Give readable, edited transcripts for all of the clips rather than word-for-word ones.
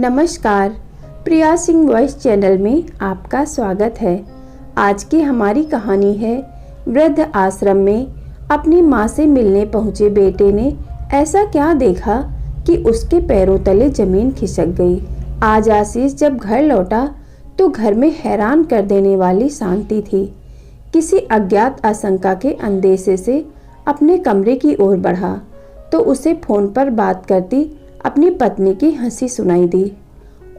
नमस्कार, प्रिया Singh voice channel में आपका स्वागत है। आज की हमारी कहानी है वृद्ध आश्रम में अपनी माँ से मिलने पहुँचे बेटे ने ऐसा क्या देखा कि उसके पैरों तले जमीन खिसक गई। आज आशीष जब घर लौटा तो घर में हैरान कर देने वाली शांति थी। किसी अज्ञात आशंका के अंदेशे से अपने कमरे की ओर बढ़ा तो उसे फोन पर बात करती अपनी पत्नी की हंसी सुनाई दी।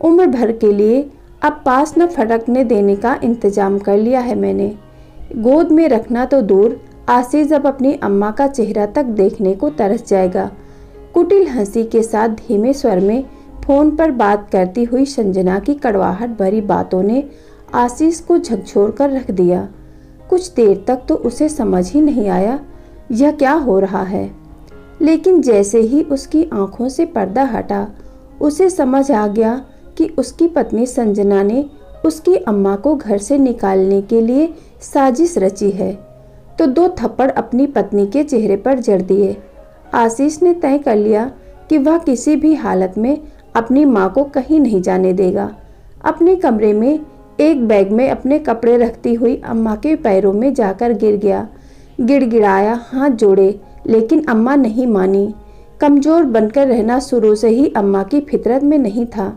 उम्र भर के लिए अब पास न फटकने देने का इंतजाम कर लिया है मैंने। गोद में रखना तो दूर, आशीष अब अपनी अम्मा का चेहरा तक देखने को तरस जाएगा। कुटिल हंसी के साथ धीमे स्वर में फोन पर बात करती हुई संजना की कड़वाहट भरी बातों ने आशीष को झकझोर कर रख दिया। कुछ देर तक तो उसे समझ ही नहीं आया यह क्या हो रहा है, लेकिन जैसे ही उसकी आंखों से पर्दा हटा उसे समझ आ गया कि उसकी पत्नी संजना ने उसकी अम्मा को घर से निकालने के लिए साजिश रची है। तो दो थप्पड़ अपनी पत्नी के चेहरे पर जड़ दिए। आशीष ने तय कर लिया कि वह किसी भी हालत में अपनी माँ को कहीं नहीं जाने देगा। अपने कमरे में एक बैग में अपने कपड़े रखती हुई अम्मा के पैरों में जाकर गिर गया। गिड़गिड़ाया, हाथ जोड़े, लेकिन अम्मा नहीं मानी। कमजोर बनकर रहना शुरू से ही अम्मा की फितरत में नहीं था।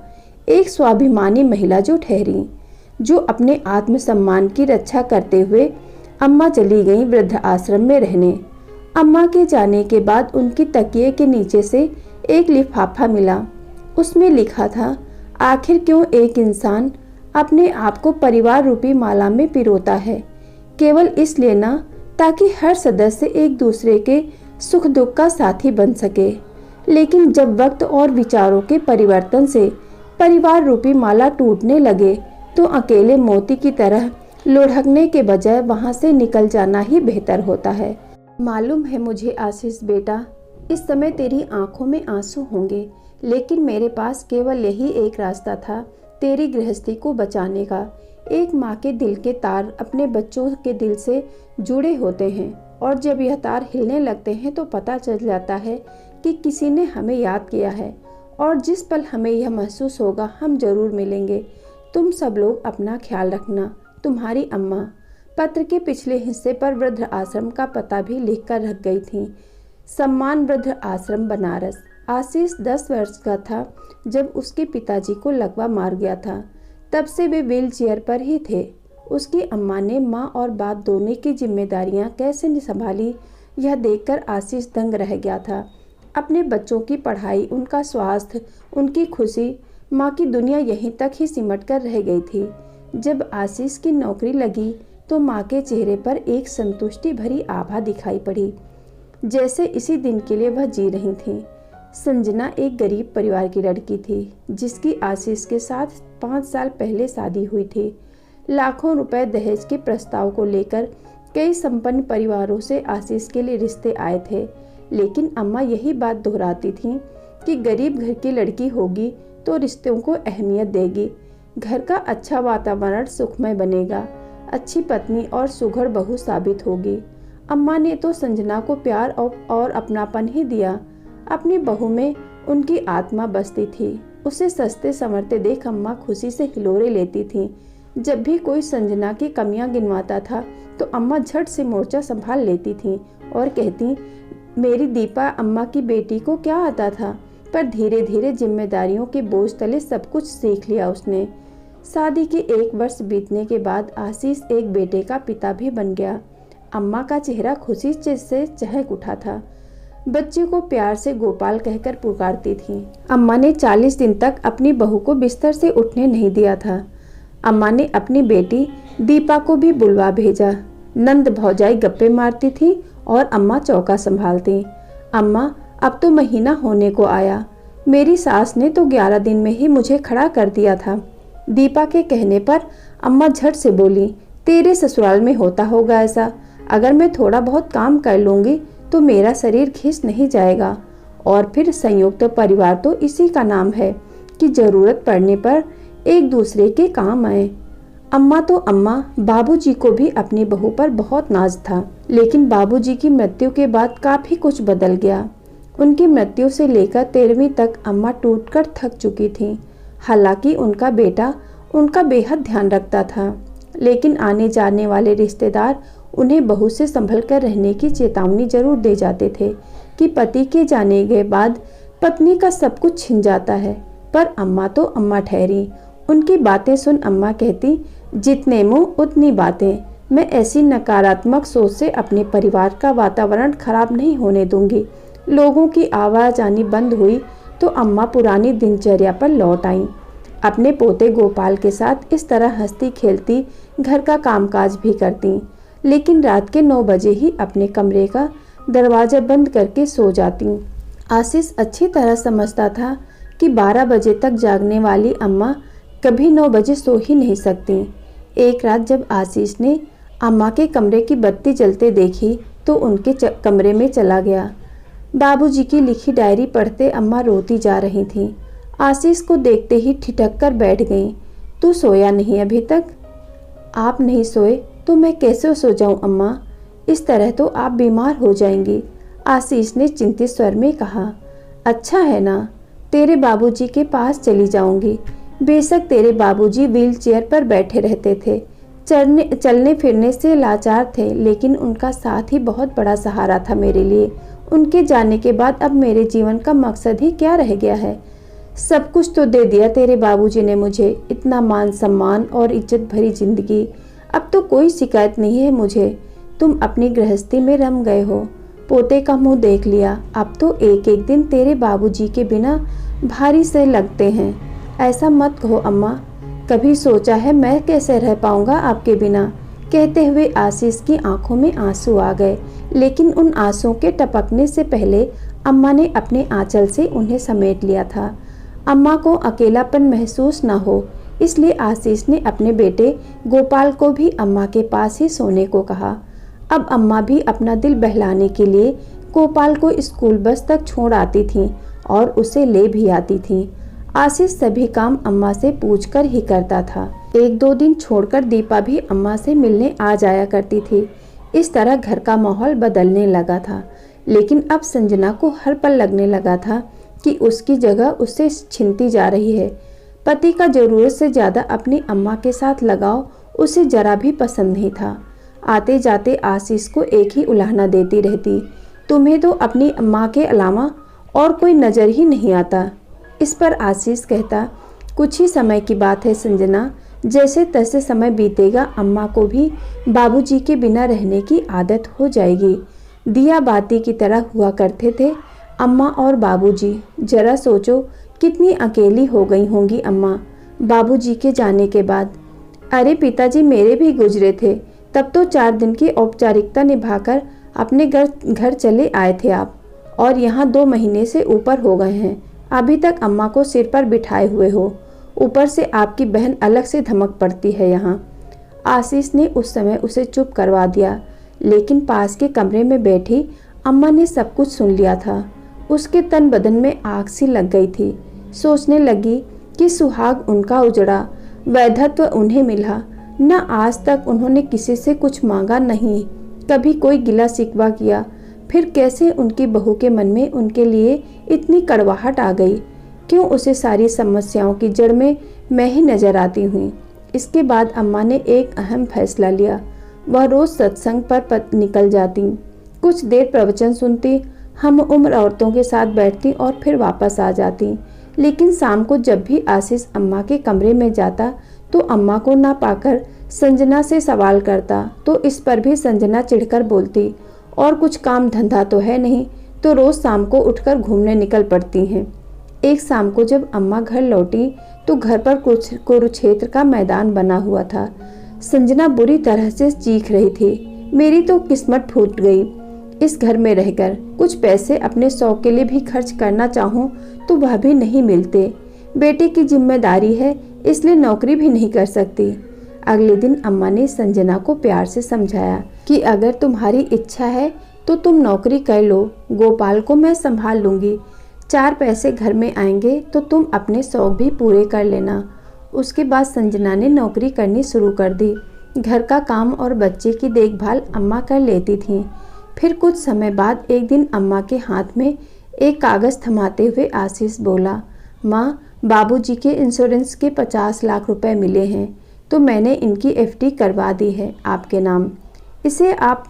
एक स्वाभिमानी महिला जो ठहरी, जो अपने आत्मसम्मान की रक्षा करते हुए अम्मा चली गई वृद्ध आश्रम में रहने। अम्मा के जाने के बाद उनकी तकिए के नीचे से एक लिफाफा मिला। उसमें लिखा था, आखिर क्यों एक इंसान अपने आप को परिवार रूपी माला में पिरोता है, केवल इसलिए ना ताकि हर सदस्य एक दूसरे के सुख दुख का साथी बन सके। लेकिन जब वक्त और विचारों के परिवर्तन से परिवार रूपी माला टूटने लगे तो अकेले मोती की तरह लुढ़कने के बजाय वहां से निकल जाना ही बेहतर होता है। मालूम है मुझे आशीष बेटा, इस समय तेरी आंखों में आंसू होंगे, लेकिन मेरे पास केवल यही एक रास्ता था तेरी गृहस्थी को बचाने का। एक माँ के दिल के तार अपने बच्चों के दिल से जुड़े होते हैं, और जब यह तार हिलने लगते हैं तो पता चल जाता है कि किसी ने हमें याद किया है, और जिस पल हमें यह महसूस होगा हम जरूर मिलेंगे। तुम सब लोग अपना ख्याल रखना। तुम्हारी अम्मा। पत्र के पिछले हिस्से पर वृद्ध आश्रम का पता भी लिख कर रख गई थी। सम्मान वृद्ध आश्रम, बनारस। आशीष 10 वर्ष का था जब उसके पिताजी को लकवा मार गया था। तब से वे व्हील चेयर पर ही थे। उसकी अम्मा ने माँ और बाप दोनों की जिम्मेदारियां कैसे संभाली यह देखकर आशीष दंग रह गया था। अपने बच्चों की पढ़ाई, उनका स्वास्थ्य, उनकी खुशी, माँ की दुनिया यहीं तक ही सिमट कर रह गई थी। जब आशीष की नौकरी लगी तो माँ के चेहरे पर एक संतुष्टि भरी आभा दिखाई पड़ी, जैसे इसी दिन के लिए वह जी रही थी। संजना एक गरीब परिवार की लड़की थी जिसकी आशीष के साथ 5 साल पहले शादी हुई थी। लाखों रुपए दहेज के प्रस्ताव को लेकर कई संपन्न परिवारों से आशीष के लिए रिश्ते आए थे, लेकिन अम्मा यही बात दोहराती थीं कि गरीब घर की लड़की होगी तो रिश्तों को अहमियत देगी, घर का अच्छा वातावरण सुखमय बनेगा, अच्छी पत्नी और सुघड़ बहू साबित होगी। अम्मा ने तो संजना को प्यार और अपनापन ही दिया। अपनी बहू में उनकी आत्मा बसती थी। उसे सस्ते संवरते देख अम्मा खुशी से हिलोरे लेती थी। जब भी कोई संजना की कमियां गिनवाता था तो अम्मा झट से मोर्चा संभाल लेती थी और कहती, मेरी दीपा अम्मा की बेटी को क्या आता था, पर धीरे धीरे जिम्मेदारियों के बोझ तले सब कुछ सीख लिया उसने। शादी के 1 वर्ष बीतने के बाद आशीष एक बेटे का पिता भी बन गया। अम्मा का चेहरा खुशी से चहक उठा था। बच्चे को प्यार से गोपाल कहकर पुकारती थी। अम्मा ने 40 दिन तक अपनी बहू को बिस्तर से उठने नहीं दिया था। अम्मा ने अपनी बेटी दीपा को भी बुलवा भेजा। नंद भौजाई गप्पे मारती थी और अम्मा चौका संभालती। अम्मा, अब तो महीना होने को आया, मेरी सास ने तो 11 दिन में ही मुझे खड़ा कर दिया था। दीपा के कहने पर अम्मा झट से बोली, तेरे ससुराल में होता होगा ऐसा, अगर मैं थोड़ा बहुत काम कर लूँगी तो मेरा शरीर घिस नहीं जाएगा। और फिर संयुक्त परिवार तो इसी का नाम है कि जरूरत पड़ने पर एक दूसरे के काम आए। अम्मा तो अम्मा, बाबूजी को भी अपनी बहू पर बहुत नाज था, लेकिन बाबूजी की मृत्यु के बाद काफी कुछ बदल गया। उनकी मृत्यु से लेकर 13वीं तक अम्मा टूटकर थक चुकी थीं। हालांकि उनका बेटा उनका बेहद ध्यान रखता था, लेकिन आने जाने वाले रिश्तेदार उन्हें बहू से संभल कर रहने की चेतावनी जरूर दे जाते थे कि पति के जाने के बाद पत्नी का सब कुछ छिन जाता है। पर अम्मा तो अम्मा ठहरी। उनकी बातें सुन अम्मा कहती, जितने मुंह उतनी बातें। मैं ऐसी नकारात्मक सोच से अपने परिवार का वातावरण खराब नहीं होने दूंगी। लोगों की आवाज़ आनी बंद हुई तो अम्मा पुरानी दिनचर्या पर लौट आईं। अपने पोते गोपाल के साथ इस तरह हंसती खेलती घर का कामकाज भी करती, लेकिन रात के 9 बजे ही अपने कमरे का दरवाज़ा बंद करके सो जाती। आशीष अच्छी तरह समझता था कि 12 बजे तक जागने वाली अम्मा कभी 9 बजे सो ही नहीं सकती। एक रात जब आशीष ने अम्मा के कमरे की बत्ती जलते देखी तो उनके कमरे में चला गया। बाबूजी की लिखी डायरी पढ़ते अम्मा रोती जा रही थीं। आशीष को देखते ही ठिठक कर बैठ गईं। तू सोया नहीं अभी तक? आप नहीं सोए तो मैं कैसे सो जाऊं अम्मा? इस तरह तो आप बीमार हो जाएंगी, आशीष ने चिंतित स्वर में कहा। अच्छा है ना, तेरे बाबूजी के पास चली जाऊंगी। बेशक तेरे बाबूजी व्हील चेयर पर बैठे रहते थे, चलने फिरने से लाचार थे, लेकिन उनका साथ ही बहुत बड़ा सहारा था मेरे लिए। उनके जाने के बाद अब मेरे जीवन का मकसद ही क्या रह गया है? सब कुछ तो दे दिया तेरे बाबूजी ने मुझे, इतना मान सम्मान और इज्जत भरी जिंदगी। अब तो कोई शिकायत नहीं है मुझे। तुम अपनी गृहस्थी में रम गए हो, पोते का मुंह देख लिया। अब तो एक एक दिन तेरे बाबूजी के बिना भारी से लगते हैं। ऐसा मत कहो अम्मा, कभी सोचा है मैं कैसे रह पाऊंगा आपके बिना? कहते हुए आशीष की आंखों में आंसू आ गए, लेकिन उन आंसुओं के टपकने से पहले अम्मा ने अपने आंचल से उन्हें समेट लिया था। अम्मा को अकेलापन महसूस न हो, इसलिए आशीष ने अपने बेटे गोपाल को भी अम्मा के पास ही सोने को कहा। अब अम्मा भी अपना दिल बहलाने के लिए गोपाल को स्कूल बस तक छोड़ आती थीं और उसे ले भी आती थीं। आशीष सभी काम अम्मा से पूछकर ही करता था। 1-2 दिन छोड़कर दीपा भी अम्मा से मिलने आ जाया करती थी। इस तरह घर का माहौल बदलने लगा था, लेकिन अब संजना को हर पल लगने लगा था कि उसकी जगह उससे छिनती जा रही है। पति का जरूरत से ज़्यादा अपनी अम्मा के साथ लगाव उसे जरा भी पसंद नहीं था। आते जाते आशीष को एक ही उलाहना देती रहती, तुम्हें तो अपनी अम्मा के अलावा और कोई नज़र ही नहीं आता। इस पर आशीष कहता, कुछ ही समय की बात है संजना, जैसे तैसे समय बीतेगा अम्मा को भी बाबूजी के बिना रहने की आदत हो जाएगी। दिया बाती की तरह हुआ करते थे अम्मा और बाबूजी। जरा सोचो कितनी अकेली हो गई होंगी अम्मा बाबूजी के जाने के बाद। अरे पिताजी मेरे भी गुजरे थे, तब तो 4 दिन की औपचारिकता निभाकर अपने घर चले आए थे आप, और यहाँ 2 महीने से ऊपर हो गए हैं। अभी तक अम्मा को सिर पर बिठाए हुए हो, ऊपर से आपकी बहन अलग से धमक पड़ती है यहाँ। आशीष ने उस समय उसे चुप करवा दिया, लेकिन पास के कमरे में बैठी अम्मा ने सब कुछ सुन लिया था। उसके तन बदन में आग सी लग गई थी। सोचने लगी कि सुहाग उनका उजड़ा, वैधत्व उन्हें मिला, न आज तक उन्होंने किसी से कुछ मांगा नहीं, कभी कोई गिला शिकवा किया। फिर कैसे उनकी बहू के मन में उनके लिए इतनी कड़वाहट आ गई? क्यों उसे सारी समस्याओं की जड़ में मैं ही नजर आती हुई? इसके बाद अम्मा ने एक अहम फैसला लिया। वह रोज सत्संग पर निकल जाती, कुछ देर प्रवचन सुनती, हम उम्र औरतों के साथ बैठती और फिर वापस आ जाती। लेकिन शाम को जब भी आशीष अम्मा के कमरे में जाता तो अम्मा को ना पाकर संजना से सवाल करता, तो इस पर भी संजना चिढ़कर बोलती, और कुछ काम धंधा तो है नहीं, तो रोज शाम को उठकर घूमने निकल पड़ती हैं। एक शाम को जब अम्मा घर लौटी तो घर पर कुरुक्षेत्र का मैदान बना हुआ था। संजना बुरी तरह से चीख रही थी, मेरी तो किस्मत फूट गई। इस घर में रहकर कुछ पैसे अपने शौक के लिए भी खर्च करना चाहूँ तो वह भी नहीं मिलते। बेटे की जिम्मेदारी है, इसलिए नौकरी भी नहीं कर सकती। अगले दिन अम्मा ने संजना को प्यार से समझाया कि अगर तुम्हारी इच्छा है तो तुम नौकरी कर लो, गोपाल को मैं संभाल लूँगी। 4 पैसे घर में आएंगे तो तुम अपने शौक भी पूरे कर लेना। उसके बाद संजना ने नौकरी करनी शुरू कर दी। घर का काम और बच्चे की देखभाल अम्मा कर लेती थीं। फिर कुछ समय बाद एक दिन अम्मा के हाथ में एक कागज़ थमाते हुए आशीष बोला, माँ बाबूजी के इंश्योरेंस के 50 लाख रुपए मिले हैं, तो मैंने इनकी एफडी करवा दी है आपके नाम। इसे आप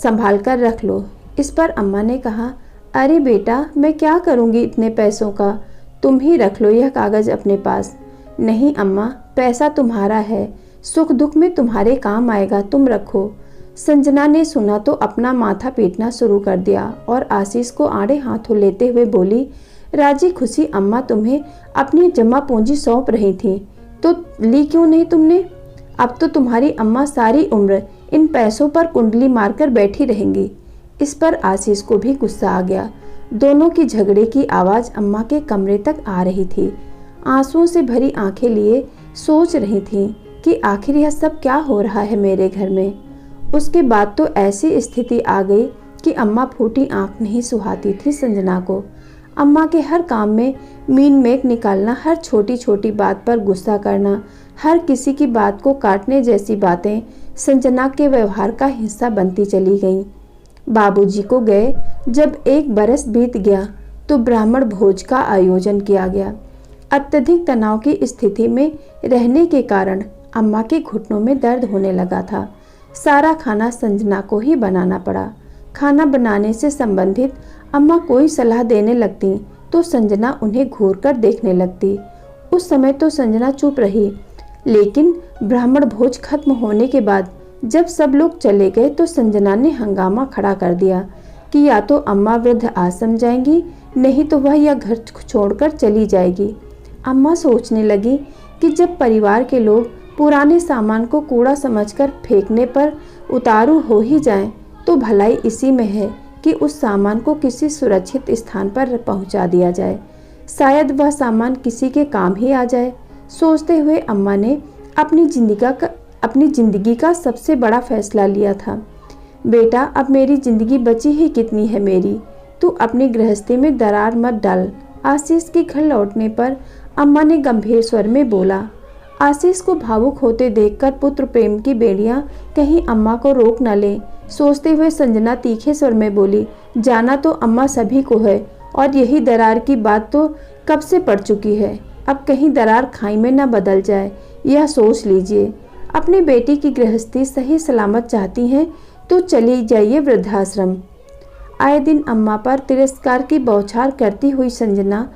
संभाल कर रख लो। इस पर अम्मा ने कहा, अरे बेटा, मैं क्या करूँगी इतने पैसों का, तुम ही रख लो यह कागज़ अपने पास। नहीं अम्मा, पैसा तुम्हारा है, सुख दुख में तुम्हारे काम आएगा, तुम रखो। संजना ने सुना तो अपना माथा पीटना शुरू कर दिया और आशीष को आड़े हाथों लेते हुए बोली, राजी खुशी अम्मा तुम्हें अपनी जमा पूंजी सौंप रही थी, तो ली क्यों नहीं तुमने? अब तो तुम्हारी अम्मा सारी उम्र इन पैसों पर कुंडली मारकर बैठी रहेंगी। इस पर आशीष को भी गुस्सा आ गया। दोनों की झगड़े की आवाज़ अम्मा के कमरे तक आ रही थी। आंसुओं से भरी आंखें लिए सोच रही थी कि आखिर यह सब क्या हो रहा है मेरे घर में। उसके बाद तो ऐसी स्थिति आ गई कि अम्मा फूटी आंख नहीं सुहाती थी संजना को। अम्मा के हर काम में मीन मेक निकालना, हर छोटी छोटी बात पर गुस्सा करना, हर किसी की बात को काटने जैसी बातें संजना के व्यवहार का हिस्सा बनती चली गईं। बाबूजी को गए जब 1 बरस बीत गया तो ब्राह्मण भोज का आयोजन किया गया। अत्यधिक तनाव की स्थिति में रहने के कारण अम्मा के घुटनों में दर्द होने लगा था। सारा खाना संजना को ही बनाना पड़ा। खाना बनाने से संबंधित अम्मा कोई सलाह देने लगती तो संजना उन्हें घूर कर देखने लगती। उस समय तो संजना चुप रही, लेकिन ब्राह्मण भोज खत्म होने के बाद जब सब लोग चले गए तो संजना ने हंगामा खड़ा कर दिया कि या तो अम्मा वृद्ध आश्रम जाएंगी, नहीं तो वह यह घर छोड़कर चली जाएगी। अम्मा सोचने लगी कि जब परिवार के लोग पुराने सामान को कूड़ा समझकर फेंकने पर उतारू हो ही जाएं, तो भलाई इसी में है कि उस सामान को किसी सुरक्षित स्थान पर पहुंचा दिया जाए। शायद वह सामान किसी के काम ही आ जाए। सोचते हुए अम्मा ने अपनी जिंदगी का सबसे बड़ा फैसला लिया था। बेटा, अब मेरी जिंदगी बची ही कितनी है मेरी, तू अपनी गृहस्थी में दरार मत डाल। आशीष के घर लौटने पर अम्मा ने गंभीर स्वर में बोला। आशीष को भावुक होते देखकर पुत्र प्रेम की बेड़ियां कहीं अम्मा को रोक न ले, सोचते हुए संजना तीखे स्वर में बोली, जाना तो अम्मा सभी को है और यही दरार की बात तो कब से पड़ चुकी है। अब कहीं दरार खाई में न बदल जाए, यह सोच लीजिए। अपनी बेटी की गृहस्थी सही सलामत चाहती हैं तो चली जाइए वृद्धाश्रम। आए दिन अम्मा पर तिरस्कार की बौछार करती हुई संजना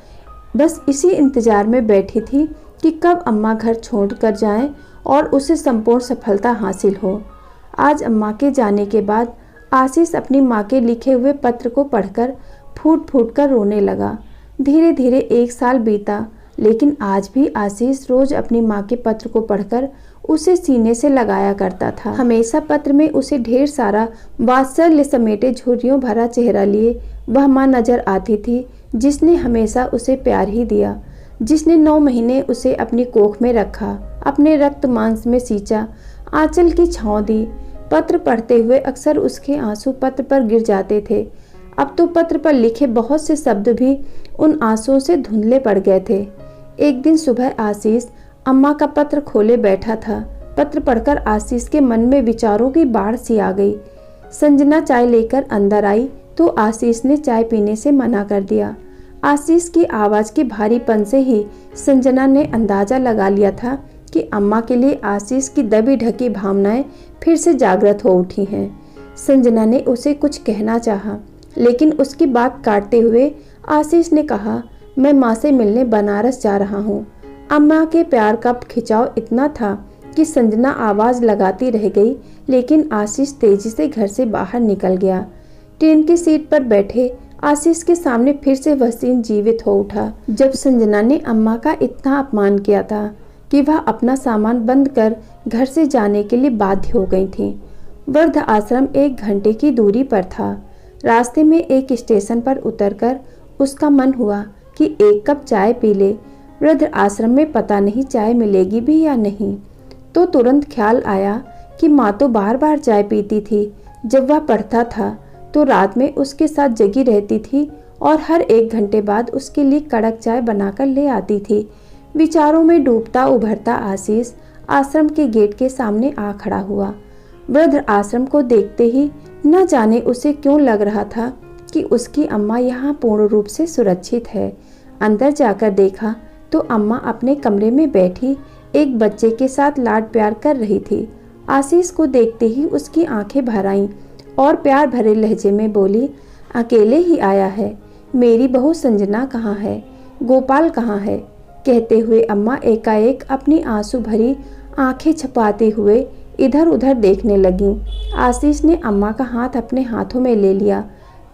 बस इसी इंतजार में बैठी थी कि कब अम्मा घर छोड़कर जाएं और उसे संपूर्ण सफलता हासिल हो। आज अम्मा के जाने के बाद आशीष अपनी माँ के लिखे हुए पत्र को पढ़कर फूट फूट कर रोने लगा। धीरे धीरे 1 साल बीता, लेकिन आज भी आशीष रोज अपनी माँ के पत्र को पढ़कर उसे सीने से लगाया करता था। हमेशा पत्र में उसे ढेर सारा वात्सल्य समेटे झुर्रियों भरा चेहरा लिए वह माँ नजर आती थी, जिसने हमेशा उसे प्यार ही दिया, जिसने 9 महीने उसे अपनी कोख में रखा, अपने रक्त मांस में सींचा, आंचल की छांव दी। पत्र पढ़ते हुए अक्सर उसके आंसू पत्र पर गिर जाते थे। अब तो पत्र पर लिखे बहुत से शब्द भी उन आंसुओं से धुंधले पड़ गए थे। एक दिन सुबह आशीष अम्मा का पत्र खोले बैठा था। पत्र पढ़कर आशीष के मन में विचारों की बाढ़ सी आ गई। संजना चाय लेकर अंदर आई तो आशीष ने चाय पीने से मना कर दिया। आशीष की आवाज़ के भारीपन से ही संजना ने अंदाजा लगा लिया था कि अम्मा के लिए आशीष की दबी ढकी भावनाएं फिर से जागृत हो उठी हैं। संजना ने उसे कुछ कहना चाहा, लेकिन उसकी बात काटते हुए आशीष ने कहा, मैं माँ से मिलने बनारस जा रहा हूँ। अम्मा के प्यार का खिंचाव इतना था कि संजना आवाज़ लगाती रह गई, लेकिन आशीष तेजी से घर से बाहर निकल गया। ट्रेन की सीट पर बैठे आशीष के सामने फिर से वह सीन जीवित हो उठा, जब संजना ने अम्मा का इतना अपमान किया था कि वह अपना सामान बंद कर घर से जाने के लिए बाध्य हो गई थी। वृद्ध आश्रम 1 घंटे की दूरी पर था। रास्ते में एक स्टेशन पर उतरकर उसका मन हुआ कि 1 कप चाय पी ले। वृद्ध आश्रम में पता नहीं चाय मिलेगी भी या नहीं। तो तुरंत ख्याल आया कि माँ तो बार बार चाय पीती थी। जब वह पढ़ता था तो रात में उसके साथ जगी रहती थी और हर 1 घंटे बाद उसके लिए कड़क चाय बनाकर ले आती थी। विचारों में डूबता उभरता आशीष आश्रम के गेट के सामने आ खड़ा हुआ। वृद्ध आश्रम को देखते ही न जाने उसे क्यों लग रहा था कि उसकी अम्मा यहाँ पूर्ण रूप से सुरक्षित है। अंदर जाकर देखा तो अम्मा अपने कमरे में बैठी एक बच्चे के साथ लाड प्यार कर रही थी। आशीष को देखते ही उसकी आंखें भर आईं और प्यार भरे लहजे में बोली, अकेले ही आया है? मेरी बहू संजना कहाँ है? गोपाल कहाँ है? कहते हुए अम्मा एकाएक अपनी आंसू भरी आंखें छुपाते हुए इधर उधर देखने लगीं। आशीष ने अम्मा का हाथ अपने हाथों में ले लिया।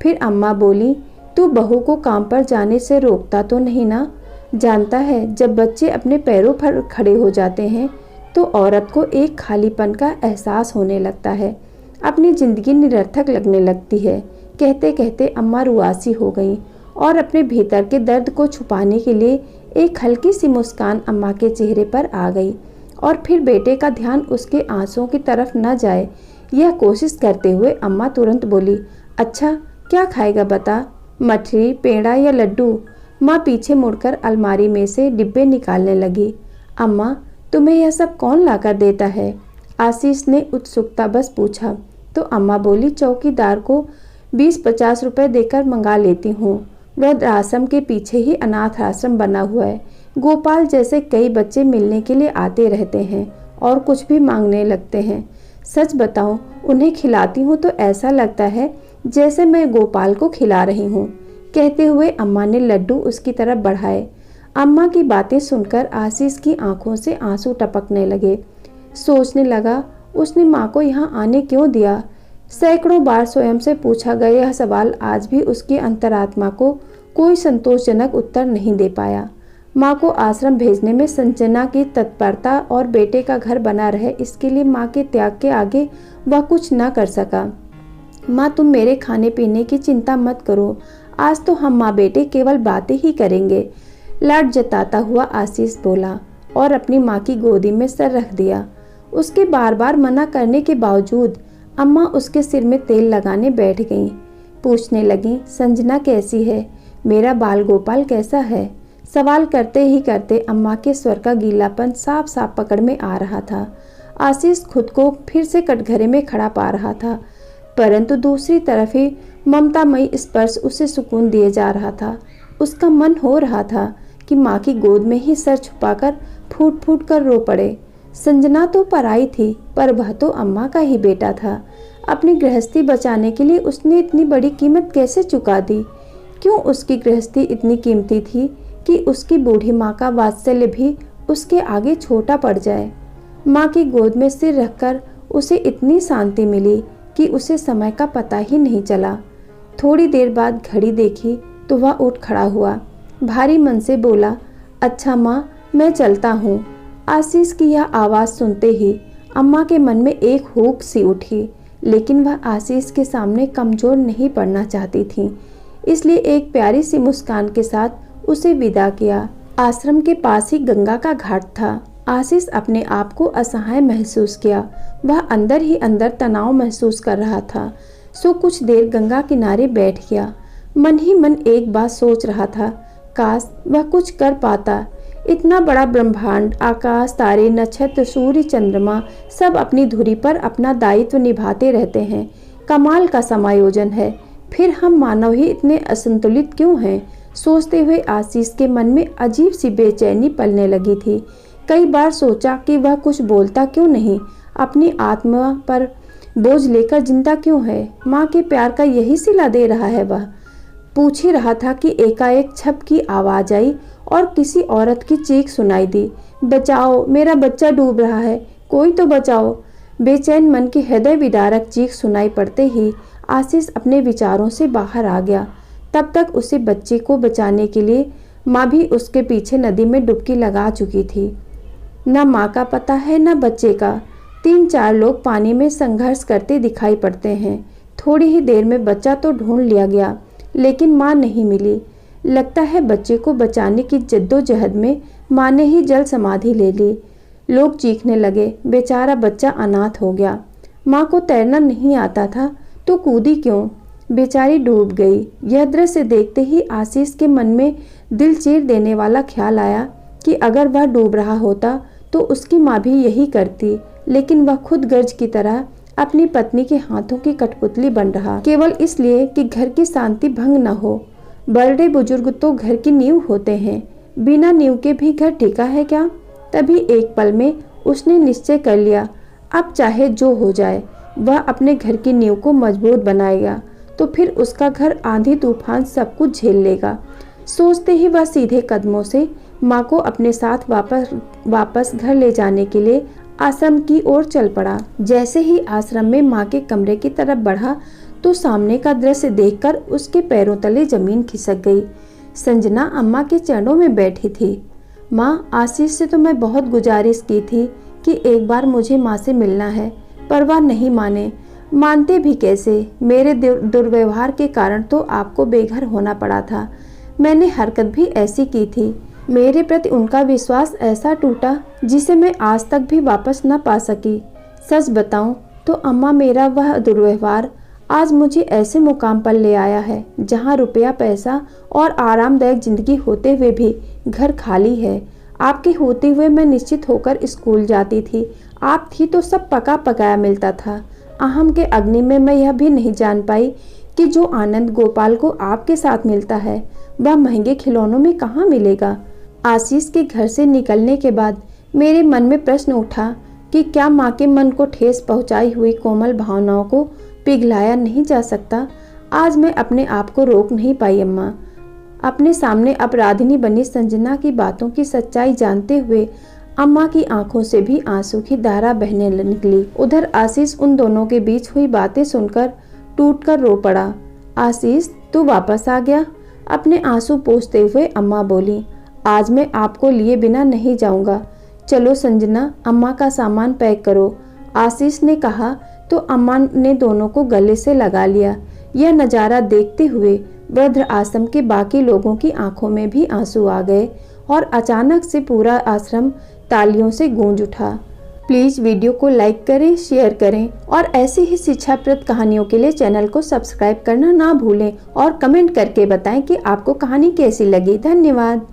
फिर अम्मा बोली, तू बहू को काम पर जाने से रोकता तो नहीं ना? जानता है जब बच्चे अपने पैरों पर खड़े हो जाते हैं तो औरत को एक खालीपन का एहसास होने लगता है, अपनी ज़िंदगी निरर्थक लगने लगती है। कहते कहते अम्मा रुआसी हो गईं और अपने भीतर के दर्द को छुपाने के लिए एक हल्की सी मुस्कान अम्मा के चेहरे पर आ गई और फिर बेटे का ध्यान उसके आंसुओं की तरफ न जाए यह कोशिश करते हुए अम्मा तुरंत बोली, अच्छा क्या खाएगा बता, मठरी, पेड़ा या लड्डू? माँ पीछे मुड़कर अलमारी में से डिब्बे निकालने लगी। अम्मा, तुम्हें यह सब कौन लाकर देता है? आशीष ने उत्सुकता बस पूछा। तो अम्मा बोली, चौकीदार को 20-50 रुपए देकर मंगा लेती हूँ। वृद्ध आश्रम के पीछे ही अनाथ आश्रम बना हुआ है। गोपाल जैसे कई बच्चे मिलने के लिए आते रहते हैं और कुछ भी मांगने लगते हैं। सच बताऊं, उन्हें खिलाती हूँ तो ऐसा लगता है जैसे मैं गोपाल को खिला रही हूँ। कहते हुए अम्मा ने लड्डू उसकी तरफ बढ़ाए। अम्मा की बातें सुनकर आशीष की आंखों से आंसू टपकने लगे। सोचने लगा, उसने माँ को यहाँ आने क्यों दिया? सैकड़ों बार स्वयं से पूछा गया यह सवाल आज भी उसकी अंतरात्मा को कोई संतोषजनक उत्तर नहीं दे पाया। माँ को आश्रम भेजने में संजना की तत्परता और बेटे का घर बना रहे इसके लिए माँ के त्याग के आगे वह कुछ न कर सका। माँ, तुम मेरे खाने पीने की चिंता मत करो, आज तो हम माँ बेटे केवल बातें ही करेंगे। लाड जताता हुआ आशीष बोला और अपनी माँ की गोदी में सर रख दिया। उसके बार बार मना करने के बावजूद अम्मा उसके सिर में तेल लगाने बैठ गईं। पूछने लगीं, संजना कैसी है? मेरा बाल गोपाल कैसा है? सवाल करते ही करते अम्मा के स्वर का गीलापन साफ साफ पकड़ में आ रहा था। आशीष खुद को फिर से कटघरे में खड़ा पा रहा था, परंतु दूसरी तरफ ही ममतामयी स्पर्श उसे सुकून दिए जा रहा था। उसका मन हो रहा था कि माँ की गोद में ही सर छुपाकर फूट फूट कर रो पड़े। संजना तो पराई थी, पर वह तो अम्मा का ही बेटा था। अपनी गृहस्थी बचाने के लिए उसने इतनी बड़ी कीमत कैसे चुका दी? क्यों उसकी गृहस्थी इतनी कीमती थी कि उसकी बूढ़ी माँ का वात्सल्य भी उसके आगे छोटा पड़ जाए? माँ की गोद में सिर रखकर उसे इतनी शांति मिली कि उसे समय का पता ही नहीं चला। थोड़ी देर बाद घड़ी देखी तो वह उठ खड़ा हुआ। भारी मन से बोला, अच्छा माँ, मैं चलता हूँ। आशीष की यह आवाज़ सुनते ही अम्मा के मन में एक हुक सी उठी, लेकिन वह आशीष के सामने कमज़ोर नहीं पड़ना चाहती थी, इसलिए एक प्यारी सी मुस्कान के साथ उसे विदा किया। आश्रम के पास ही गंगा का घाट था। आशीष अपने आप को असहाय महसूस किया। वह अंदर ही अंदर तनाव महसूस कर रहा था, सो कुछ देर गंगा किनारे बैठ गया। मन ही मन एक बात सोच रहा था, काश वह कुछ कर पाता। इतना बड़ा ब्रह्मांड, आकाश, तारे, नक्षत्र, सूर्य, चंद्रमा सब अपनी धुरी पर अपना दायित्व निभाते रहते हैं। कमाल का समायोजन है। फिर हम मानव ही इतने असंतुलित क्यों हैं? सोचते हुए आशीष के मन में अजीब सी बेचैनी पलने लगी थी। कई बार सोचा कि वह कुछ बोलता क्यों नहीं, अपनी आत्मा पर बोझ लेकर जिंदा क्यों है? माँ के प्यार का यही सिला दे रहा है वह। पूछ ही रहा था कि एकाएक छप की आवाज आई और किसी औरत की चीख सुनाई दी, बचाओ, मेरा बच्चा डूब रहा है, कोई तो बचाओ। बेचैन मन की हृदय विदारक चीख सुनाई पड़ते ही आशीष अपने विचारों से बाहर आ गया। तब तक उसे बच्चे को बचाने के लिए माँ भी उसके पीछे नदी में डुबकी लगा चुकी थी। न माँ का पता है न बच्चे का। 3-4 लोग पानी में संघर्ष करते दिखाई पड़ते हैं। थोड़ी ही देर में बच्चा तो ढूंढ लिया गया, लेकिन माँ नहीं मिली। लगता है बच्चे को बचाने की जद्दोजहद में माँ ने ही जल समाधि ले ली। लोग चीखने लगे, बेचारा बच्चा अनाथ हो गया। माँ को तैरना नहीं आता था तो कूदी क्यों? बेचारी डूब गई। यह दृश्य देखते ही आशीष के मन में दिल चीर देने वाला ख्याल आया कि अगर वह डूब रहा होता तो उसकी माँ भी यही करती, लेकिन वह खुद गर्ज की तरह अपनी पत्नी के हाथों की कठपुतली बन रहा, केवल इसलिए कि घर की शांति भंग न हो। बड़े बुजुर्ग तो घर की नींव होते हैं। बिना नींव के भी घर टिका है क्या? तभी एक पल में उसने निश्चय कर लिया, अब चाहे जो हो जाए वह अपने घर की नींव को मजबूत बनाएगा, तो फिर उसका घर आंधी तूफान सब कुछ झेल लेगा। सोचते ही वह सीधे कदमों से माँ को अपने साथ वापस घर ले जाने के लिए आश्रम की ओर चल पड़ा। जैसे ही आश्रम में माँ के कमरे की तरफ बढ़ा तो सामने का दृश्य देखकर उसके पैरों तले जमीन खिसक गई। संजना अम्मा के चरणों में बैठी थी। माँ, आशीष से तो मैं बहुत गुजारिश की थी कि एक बार मुझे माँ से मिलना है, पर वह नहीं माने। मानते भी कैसे? मेरे दुर्व्यवहार के कारण तो आपको बेघर होना पड़ा था। मैंने हरकत भी ऐसी की थी। मेरे प्रति उनका विश्वास ऐसा टूटा जिसे मैं आज तक भी वापस न पा सकी। सच बताऊं तो अम्मा, मेरा वह दुर्व्यवहार आज मुझे ऐसे मुकाम पर ले आया है जहां रुपया पैसा और आरामदायक जिंदगी होते हुए भी घर खाली है। आपके होते हुए मैं निश्चित होकर स्कूल जाती थी, आप थी तो सब पका पकाया मिलता था। अहम के अग्नि में मैं यह भी नहीं जान पाई कि जो आनंद गोपाल को आपके साथ मिलता है वह महंगे खिलौनों में कहाँ मिलेगा। आशीष के घर से निकलने के बाद मेरे मन में प्रश्न उठा कि क्या माँ के मन को ठेस पहुंचाई हुई कोमल भावनाओं को पिघलाया नहीं जा सकता। आज मैं अपने आप को रोक नहीं पाई अम्मा। अपने सामने अपराधिनी बनी संजना की बातों की सच्चाई जानते हुए अम्मा की आंखों से भी आंसू की धारा बहने निकली। उधर आशीष उन दोनों के बीच हुई बातें सुनकर टूटकर रो पड़ा। आशीष, तू वापस आ गया? अपने आंसू पोंछते हुए अम्मा बोली, आज मैं आपको लिए बिना नहीं जाऊंगा। चलो संजना, अम्मा का सामान पैक करो, आशीष ने कहा तो अम्मा ने दोनों को गले से लगा लिया। यह नज़ारा देखते हुए वृद्ध आश्रम के बाकी लोगों की आंखों में भी आंसू आ गए और अचानक से पूरा आश्रम तालियों से गूंज उठा। प्लीज़ वीडियो को लाइक करें, शेयर करें और ऐसी ही शिक्षाप्रद कहानियों के लिए चैनल को सब्सक्राइब करना ना भूलें और कमेंट करके बताएं कि आपको कहानी कैसी लगी। धन्यवाद।